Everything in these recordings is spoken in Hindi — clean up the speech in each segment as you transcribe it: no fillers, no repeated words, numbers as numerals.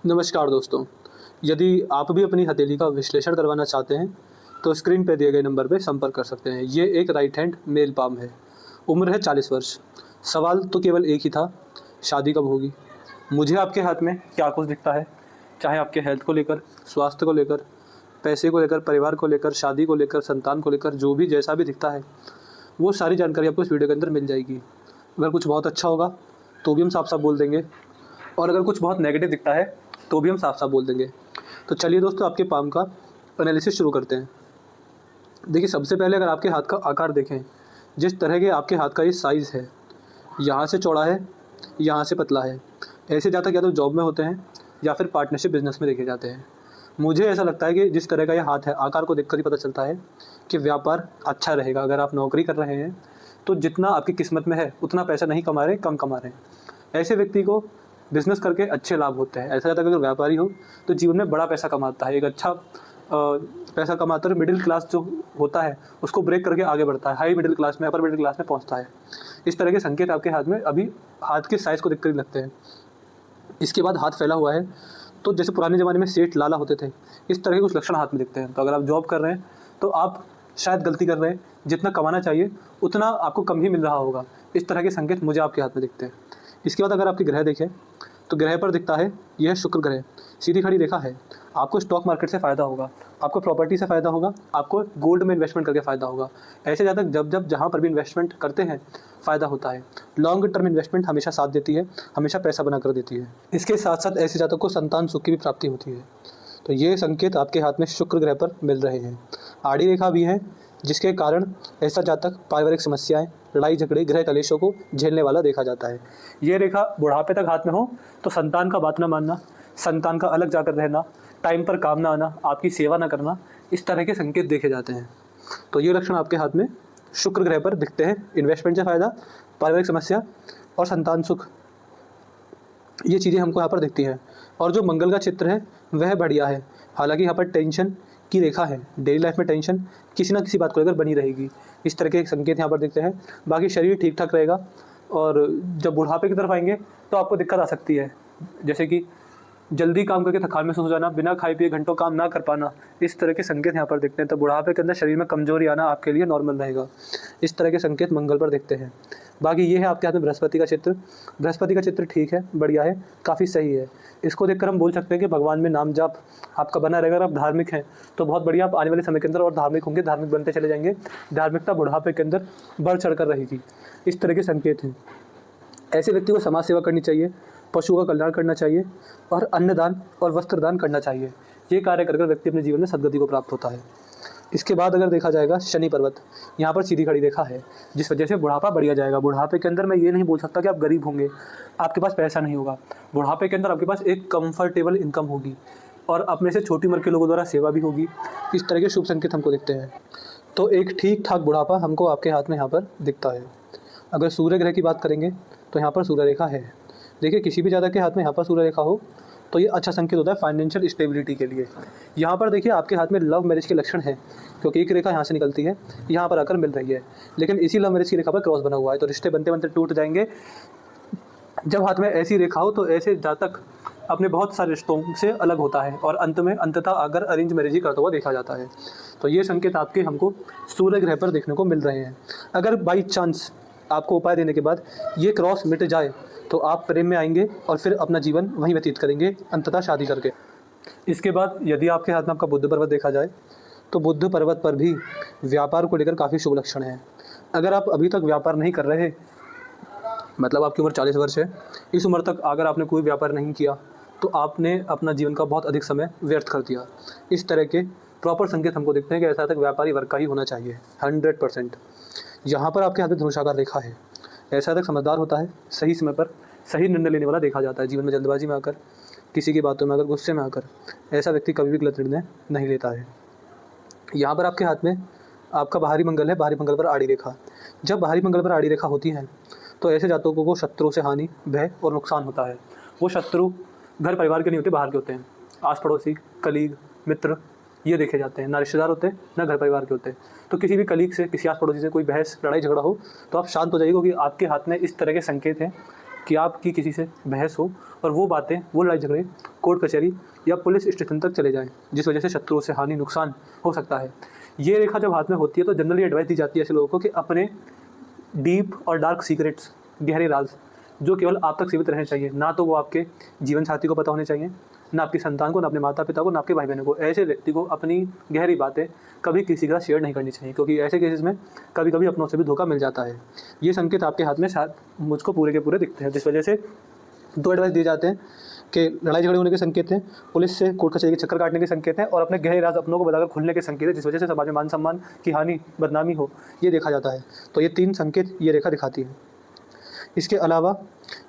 नमस्कार दोस्तों। यदि आप भी अपनी हथेली का विश्लेषण करवाना चाहते हैं तो स्क्रीन पर दिए गए नंबर पर संपर्क कर सकते हैं। ये एक राइट हैंड मेल पाम है। उम्र है 40 वर्ष। सवाल तो केवल एक ही था, शादी कब होगी। मुझे आपके हाथ में क्या कुछ दिखता है, चाहे आपके हेल्थ को लेकर, स्वास्थ्य को लेकर, पैसे को लेकर, परिवार को लेकर, शादी को लेकर, संतान को लेकर, जो भी जैसा भी दिखता है वो सारी जानकारी आपको इस वीडियो के अंदर मिल जाएगी। अगर कुछ बहुत अच्छा होगा तो भी हम साफ साफ बोल देंगे, और अगर कुछ बहुत नेगेटिव दिखता है तो भी हम साफ साफ बोल देंगे। तो चलिए दोस्तों, आपके पाम का एनालिसिस शुरू करते हैं। देखिए, सबसे पहले अगर आपके हाथ का आकार देखें, जिस तरह के आपके हाथ का ये साइज़ है, यहाँ से चौड़ा है, यहाँ से पतला है। ऐसे जातक या तो जॉब में होते हैं या फिर पार्टनरशिप बिजनेस में देखे जाते हैं। मुझे ऐसा लगता है कि जिस तरह का ये हाथ है, आकार को देखकर ही पता चलता है कि व्यापार अच्छा रहेगा। अगर आप नौकरी कर रहे हैं तो जितना आपकी किस्मत में है उतना पैसा नहीं कमा रहे, कम कमा रहे हैं। ऐसे व्यक्ति को बिजनेस करके अच्छे लाभ होते हैं। ऐसा रहता है कि अगर व्यापारी हो तो जीवन में बड़ा पैसा कमाता है, एक अच्छा पैसा कमाता है। मिडिल क्लास जो होता है उसको ब्रेक करके आगे बढ़ता है, हाई मिडिल क्लास में, अपर मिडिल क्लास में पहुंचता है। इस तरह के संकेत आपके हाथ में अभी हाथ के साइज़ को देखकर ही लगते हैं। इसके बाद हाथ फैला हुआ है, तो जैसे पुराने ज़माने में सेठ लाला होते थे, इस तरह के कुछ लक्षण हाथ में दिखते हैं। तो अगर आप जॉब कर रहे हैं तो आप शायद गलती कर रहे हैं, जितना कमाना चाहिए उतना आपको कम ही मिल रहा होगा। इस तरह के संकेत मुझे आपके हाथ में दिखते हैं। इसके बाद अगर आपके ग्रह देखें तो ग्रह पर दिखता है यह शुक्र ग्रह, सीधी खड़ी रेखा है। आपको स्टॉक मार्केट से फ़ायदा होगा, आपको प्रॉपर्टी से फ़ायदा होगा, आपको गोल्ड में इन्वेस्टमेंट करके फ़ायदा होगा। ऐसे जातक जब जब जहाँ पर भी इन्वेस्टमेंट करते हैं फ़ायदा होता है। लॉन्ग टर्म इन्वेस्टमेंट हमेशा साथ देती है, हमेशा पैसा बना कर देती है। इसके साथ साथ ऐसे जातक को संतान सुख की भी प्राप्ति होती है। तो ये संकेत आपके हाथ में शुक्र ग्रह पर मिल रहे हैं। आड़ी रेखा भी है, जिसके कारण ऐसा जातक पारिवारिक समस्याएं, लड़ाई झगड़े, गृह कलेशों को झेलने वाला देखा जाता है। ये रेखा बुढ़ापे तक हाथ में हो तो संतान का बात ना मानना, संतान का अलग जाकर रहना, टाइम पर काम ना आना, आपकी सेवा ना करना, इस तरह के संकेत देखे जाते हैं। तो ये लक्षण आपके हाथ में शुक्र ग्रह पर दिखते हैं। इन्वेस्टमेंट से फ़ायदा, पारिवारिक समस्या और संतान सुख, ये चीज़ें हमको यहाँ पर दिखती हैं। और जो मंगल का चित्र है वह बढ़िया है। हालांकि यहाँ पर टेंशन की रेखा है, डेली लाइफ में टेंशन किसी ना किसी बात को लेकर बनी रहेगी। इस तरह के संकेत यहाँ पर दिखते हैं। बाकी शरीर ठीक ठाक रहेगा, और जब बुढ़ापे की तरफ आएंगे तो आपको दिक्कत आ सकती है, जैसे कि जल्दी काम करके थकान महसूस हो जाना, बिना खाए पिए घंटों काम ना कर पाना, इस तरह के संकेत यहाँ पर दिखते हैं। तो बुढ़ापे के अंदर शरीर में कमजोरी आना आपके लिए नॉर्मल रहेगा। इस तरह के संकेत मंगल पर दिखते हैं। बाकी ये है आपके हाथ में बृहस्पति का चित्र। बृहस्पति का चित्र ठीक है, बढ़िया है, काफ़ी सही है। इसको देखकर हम बोल सकते हैं कि भगवान में नाम जाप आपका बना रहेगा। अगर आप धार्मिक हैं तो बहुत बढ़िया, आप आने वाले समय के अंदर और धार्मिक होंगे, धार्मिक बनते चले जाएंगे। धार्मिकता बुढ़ापे के अंदर बढ़ चढ़ कर रहेगी। इस तरह के संकेत हैं। ऐसे व्यक्ति को समाज सेवा करनी चाहिए, पशु का कल्याण करना चाहिए, और अन्नदान और वस्त्रदान करना चाहिए। ये कार्य कर व्यक्ति अपने जीवन में सद्गति को प्राप्त होता है। इसके बाद अगर देखा जाएगा शनि पर्वत, यहाँ पर सीधी खड़ी रेखा है, जिस वजह से बुढ़ापा बढ़िया जाएगा। बुढ़ापे के अंदर मैं ये नहीं बोल सकता कि आप गरीब होंगे, आपके पास पैसा नहीं होगा। बुढ़ापे के अंदर आपके पास एक कंफर्टेबल इनकम होगी, और अपने से छोटी उम्र के लोगों द्वारा सेवा भी होगी। इस तरह के शुभ संकेत हमको दिखते हैं। तो एक ठीक ठाक बुढ़ापा हमको आपके हाथ में यहाँ पर दिखता है। अगर सूर्य ग्रह की बात करेंगे तो यहाँ पर सूर्य रेखा है। देखिए, किसी भी जातक के हाथ में यहाँ पर सूर्य रेखा हो तो ये अच्छा संकेत होता है फाइनेंशियल स्टेबिलिटी के लिए। यहाँ पर देखिए आपके हाथ में लव मैरिज के लक्षण है, क्योंकि एक रेखा यहाँ से निकलती है, यहाँ पर आकर मिल रही है। लेकिन इसी लव मैरिज की रेखा पर क्रॉस बना हुआ है, तो रिश्ते बनते बनते टूट जाएंगे। जब हाथ में ऐसी रेखा हो तो ऐसे जातक अपने बहुत सारे रिश्तों से अलग होता है, और अंततः अगर अरेंज मैरिज ही करता हुआ देखा जाता है। तो ये संकेत आपके हमको सूर्य ग्रह पर देखने को मिल रहे हैं। अगर बाई चांस आपको उपाय देने के बाद ये क्रॉस मिट जाए तो आप प्रेम में आएंगे और फिर अपना जीवन वहीं व्यतीत करेंगे, अंततः शादी करके। इसके बाद यदि आपके हाथ में आपका बुध पर्वत देखा जाए तो बुध पर्वत पर भी व्यापार को लेकर काफ़ी शुभ लक्षण है। अगर आप अभी तक व्यापार नहीं कर रहे, मतलब आपकी उम्र 40 वर्ष है, इस उम्र तक अगर आपने कोई व्यापार नहीं किया तो आपने अपना जीवन का बहुत अधिक समय व्यर्थ कर दिया। इस तरह के प्रॉपर संकेत हमको दिखते हैं कि ऐसा तक व्यापारी वर्ग का ही होना चाहिए 100%। यहाँ पर आपके हाथ में धनुषाकार रेखा है। ऐसा तक समझदार होता है, सही समय पर सही निर्णय लेने वाला देखा जाता है। जीवन में जल्दबाजी में आकर, किसी की बातों में आकर, गुस्से में आकर ऐसा व्यक्ति कभी भी गलत निर्णय नहीं लेता है। यहाँ पर आपके हाथ में आपका बाहरी मंगल है, बाहरी मंगल पर आड़ी रेखा। जब बाहरी मंगल पर आड़ी रेखा होती है तो ऐसे जातकों को शत्रुओं से हानि, भय और नुकसान होता है। वो शत्रु घर परिवार के नहीं होते, बाहर के होते हैं। आस पड़ोसी, कलीग, मित्र, ये देखे जाते हैं। ना रिश्तेदार होते हैं, ना घर परिवार के होते हैं। तो किसी भी कलीग से, किसी आस पड़ोसी से कोई बहस, लड़ाई झगड़ा हो तो आप शांत हो जाइए, क्योंकि आपके हाथ में इस तरह के संकेत हैं कि आपकी किसी से बहस हो और वो बातें, वो लड़ाई झगड़े कोर्ट कचहरी या पुलिस स्टेशन तक चले जाएँ, जिस वजह से शत्रुओं से हानि नुकसान हो सकता है। ये रेखा जब हाथ में होती है तो जनरली एडवाइस दी जाती है ऐसे लोगों को कि अपने डीप और डार्क सीक्रेट्स, गहरे राज जो केवल आप तक सीमित रहने चाहिए, ना तो वो आपके जीवन साथी को पता होने चाहिए, ना आपकी संतान को, ना अपने माता पिता को, ना आपके भाई बहनों को। ऐसे व्यक्ति को अपनी गहरी बातें कभी किसी के साथ शेयर नहीं करनी चाहिए, क्योंकि ऐसे केसेस में कभी कभी अपनों से भी धोखा मिल जाता है। ये संकेत आपके हाथ में शायद मुझको पूरे के पूरे दिखते हैं, जिस वजह से 2 एडवाइस दिए जाते हैं कि लड़ाई झगड़े होने के संकेत हैं, पुलिस से कोर्ट कचहरी के चक्कर काटने के संकेत हैं, और अपने गहरे राज अपनों को बताकर खुलने के संकेत हैं, जिस वजह से समाज में मान सम्मान की हानि, बदनामी हो, ये देखा जाता है। तो ये 3 संकेत ये रेखा दिखाती है। इसके अलावा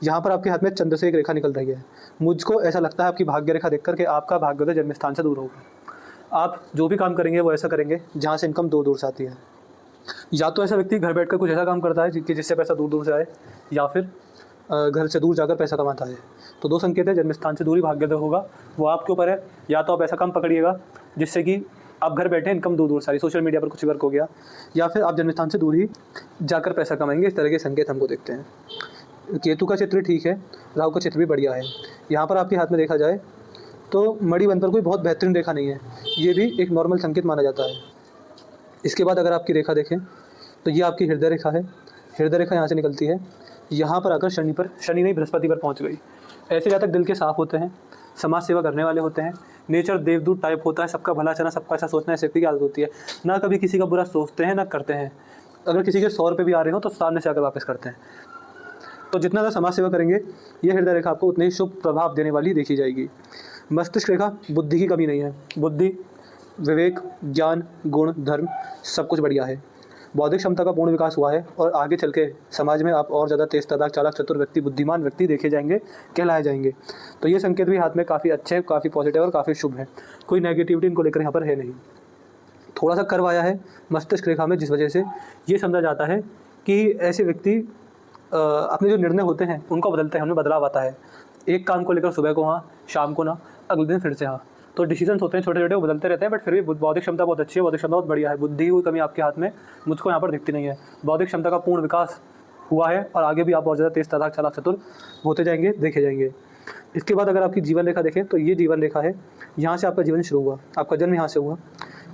यहाँ पर आपके हाथ में चंद्र से एक रेखा निकल रही है। मुझको ऐसा लगता है आपकी भाग्य रेखा देखकर कि आपका भाग्योदय जन्म स्थान से दूर होगा। आप जो भी काम करेंगे वो ऐसा करेंगे जहाँ से इनकम दूर दूर से आती है। या तो ऐसा व्यक्ति घर बैठकर कुछ ऐसा काम करता है कि जिससे पैसा दूर दूर से आए, या फिर घर से दूर जाकर पैसा कमाता है। तो 2 संकेत है, जन्म स्थान से दूरी भाग्योदय होगा, वो आपके ऊपर है। या तो आप ऐसा काम पकड़िएगा जिससे कि आप घर बैठे इनकम दूर दूर सारी, सोशल मीडिया पर कुछ वर्क हो गया, या फिर आप जन्म स्थान से दूर ही जाकर पैसा कमाएंगे। इस तरह के संकेत हमको देखते हैं। केतु का चित्र ठीक है, राहु का चित्र भी बढ़िया है। यहाँ पर आपके हाथ में देखा जाए तो मणिबंध पर कोई बहुत बेहतरीन रेखा नहीं है, ये भी एक नॉर्मल संकेत माना जाता है। इसके बाद अगर आपकी रेखा देखें तो ये आपकी हृदय रेखा है। हृदय रेखा यहाँ से निकलती है, यहाँ पर आकर शनि नहीं बृहस्पति पर पहुँच गई। ऐसे जातक दिल के साफ होते हैं, समाज सेवा करने वाले होते हैं, नेचर देवदूत टाइप होता है, सबका भला चाहना, सबका अच्छा सोचना ऐसे व्यक्ति की आदत होती है। ना कभी किसी का बुरा सोचते हैं ना करते हैं। अगर किसी के 100 रुपये भी आ रहे हो तो सामने से आकर वापस करते हैं। तो जितना ज़्यादा समाज सेवा करेंगे ये हृदय रेखा आपको उतनी ही शुभ प्रभाव देने वाली देखी जाएगी। मस्तिष्क रेखा, बुद्धि की कमी नहीं है। बुद्धि, विवेक, ज्ञान, गुण, धर्म सब कुछ बढ़िया है। बौद्धिक क्षमता का पूर्ण विकास हुआ है और आगे चल के समाज में आप और ज़्यादा तेज तर्क, चालाक, चतुर व्यक्ति, बुद्धिमान व्यक्ति देखे जाएंगे, कहलाए जाएंगे। तो ये संकेत भी हाथ में काफ़ी अच्छे, काफ़ी पॉजिटिव और काफ़ी शुभ है। कोई नेगेटिविटी इनको लेकर यहाँ पर है नहीं। थोड़ा सा कर्व आया है मस्तिष्क रेखा में, जिस वजह से ये समझा जाता है कि ऐसे व्यक्ति अपने जो निर्णय होते हैं उनको बदलते हैं, उनमें बदलाव आता है। एक काम को लेकर सुबह को हाँ, शाम को ना, अगले दिन फिर से हाँ। तो डिसीजंस होते हैं छोटे छोटे, वो बदलते रहते हैं, बट फिर भी बौद्धिक क्षमता बहुत अच्छी है, बौद्धिक क्षमता बहुत बढ़िया है। बुद्धि की कमी आपके हाथ में मुझको यहाँ पर दिखती नहीं है। बौद्धिक क्षमता का पूर्ण विकास हुआ है और आगे भी आप बहुत ज़्यादा तेज तर्क, चालाक, चतुर होते जाएंगे, देखे जाएंगे। इसके बाद अगर आपकी जीवन रेखा देखें तो ये जीवन रेखा है, यहाँ से आपका जीवन शुरू हुआ, आपका जन्म यहाँ से हुआ,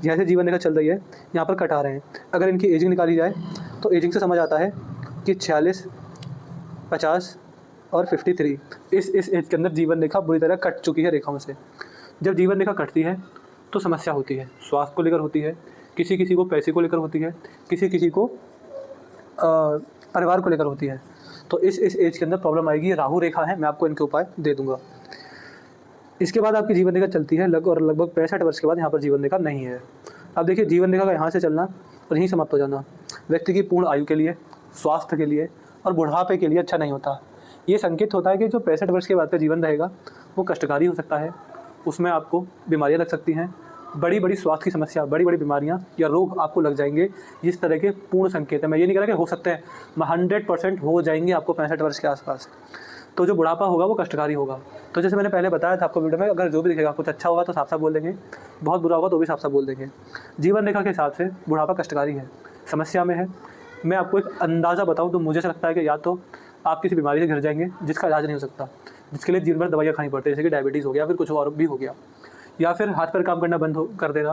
यहाँ से जीवन रेखा चल रही है, यहाँ पर कट आ रहे हैं। अगर इनकी एजिंग निकाली जाए तो एजिंग से समझ आता है कि 46, 50 और 53 इस एज के अंदर जीवन रेखा बुरी तरह कट चुकी है रेखाओं से। जब जीवन रेखा कटती है तो समस्या होती है, स्वास्थ्य को लेकर होती है, किसी किसी को पैसे को लेकर होती है, किसी किसी को परिवार को लेकर होती है। तो इस एज के अंदर प्रॉब्लम आएगी। राहु रेखा है, मैं आपको इनके उपाय दे दूंगा। इसके बाद आपकी जीवन रेखा चलती है लगभग 65 वर्ष के बाद यहाँ पर जीवन रेखा नहीं है। अब देखिए, जीवन रेखा का यहाँ से चलना और यहीं समाप्त हो जाना व्यक्ति की पूर्ण आयु के लिए, स्वास्थ्य के लिए और बुढ़ापे के लिए अच्छा नहीं होता। ये संकेत होता है कि जो 65 वर्ष के बाद का जीवन रहेगा वो कष्टकारी हो सकता है, उसमें आपको बीमारियां लग सकती हैं, बड़ी बड़ी स्वास्थ्य की समस्या, बड़ी बड़ी बीमारियां या रोग आपको लग जाएंगे। इस तरह के पूर्ण संकेत है। मैं ये नहीं कह रहा कि हो सकते हैं, 100% हो जाएंगे आपको 65 वर्ष के आसपास। तो जो बुढ़ापा होगा वो कष्टकारी होगा। तो जैसे मैंने पहले बताया था आपको वीडियो में, अगर जो भी दिखेगा, कुछ अच्छा होगा तो साफ साफ बोल देंगे, बहुत बुरा होगा तो भी साफ साफ बोल देंगे। जीवन रेखा के हिसाब से बुढ़ापा कष्टकारी है, समस्या में है। मैं आपको एक अंदाज़ा बताऊँ तो मुझे ऐसा लगता है कि या तो आप किसी बीमारी से घिर जाएंगे जिसका इलाज नहीं हो सकता, जिसके लिए जीवन भर दवाइयाँ खानी पड़ती है, जैसे कि डायबिटीज़ हो गया, फिर कुछ और भी हो गया, या फिर हाथ पैर काम करना बंद कर देना,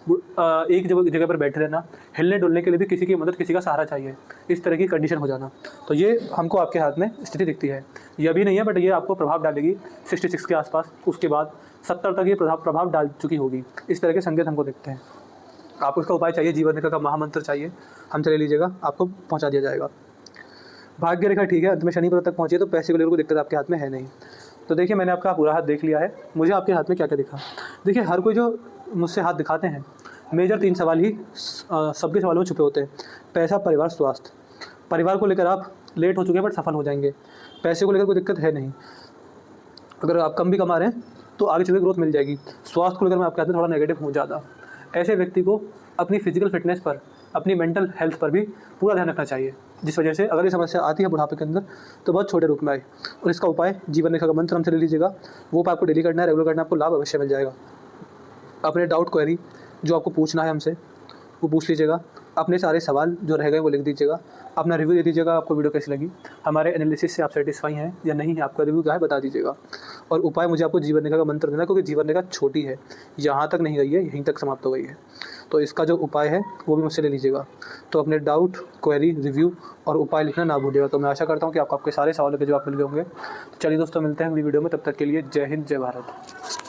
एक जगह पर बैठे रहना, हिलने डुलने के लिए भी किसी की मदद, किसी का सहारा चाहिए, इस तरह की कंडीशन हो जाना। तो ये हमको आपके हाथ में स्थिति दिखती है। ये अभी नहीं है, बट ये आपको प्रभाव डालेगी 66 के आसपास, उसके बाद 70 तक ये प्रभाव डाल चुकी होगी। इस तरह के संकेत हमको दिखते हैं। आपको इसका उपाय चाहिए, जीवन रेखा का महामंत्र चाहिए, हमसे ले लीजिएगा, आपको पहुँचा दिया जाएगा। भाग्य रेखा ठीक है, अंत में शनि पर्वत तक पहुँची है, तो पैसे को लेकर कोई दिक्कत आपके हाथ में है नहीं। तो देखिए, मैंने आपका पूरा हाथ देख लिया है, मुझे आपके हाथ में क्या क्या दिखा। देखिए, हर कोई जो मुझसे हाथ दिखाते हैं, मेजर 3 सवाल ही सबके सवालों में छुपे होते हैं। पैसा, परिवार, स्वास्थ्य। परिवार को लेकर आप लेट हो चुके हैं बट सफल हो जाएंगे। पैसे को लेकर कोई दिक्कत है नहीं, अगर आप कम भी कमा रहे हैं तो आगे चलकर ग्रोथ मिल जाएगी। स्वास्थ्य को लेकर मैं आपके हाथ में थोड़ा नेगेटिव हूँ ज़्यादा। ऐसे व्यक्ति को अपनी फिजिकल फिटनेस पर, अपनी मेंटल हेल्थ पर भी पूरा ध्यान रखना चाहिए, जिस वजह से अगर ये समस्या आती है बुढ़ापे के अंदर तो बहुत छोटे रूप में आए। और इसका उपाय जीवन रेखा का मंत्र हमसे ले लीजिएगा, वो उपाय आपको डेली करना है, रेगुलर करना है, आपको लाभ अवश्य मिल जाएगा। अपने डाउट क्वेरी जो आपको पूछना है हमसे वो पूछ लीजिएगा, अपने सारे सवाल जो रह गए वो लिख दीजिएगा, अपना रिव्यू दे दीजिएगा, आपको वीडियो कैसी लगी, हमारे एनालिसिस से आप सेटिस्फाई हैं या नहीं, आपका रिव्यू क्या है बता दीजिएगा। और उपाय मुझे आपको जीवन रेखा का मंत्र देना, क्योंकि जीवन रेखा छोटी है, यहाँ तक नहीं गई है, यहीं तक समाप्त हो गई है। तो इसका जो उपाय है वो भी मुझसे ले लीजिएगा। तो अपने डाउट, क्वेरी, रिव्यू और उपाय लिखना ना भूलिएगा। तो मैं आशा करता हूँ कि आपको आपके सारे सवालों के जवाब मिल गए होंगे। तो चलिए दोस्तों, मिलते हैं अगली वीडियो में, तब तक के लिए जय हिंद, जय भारत।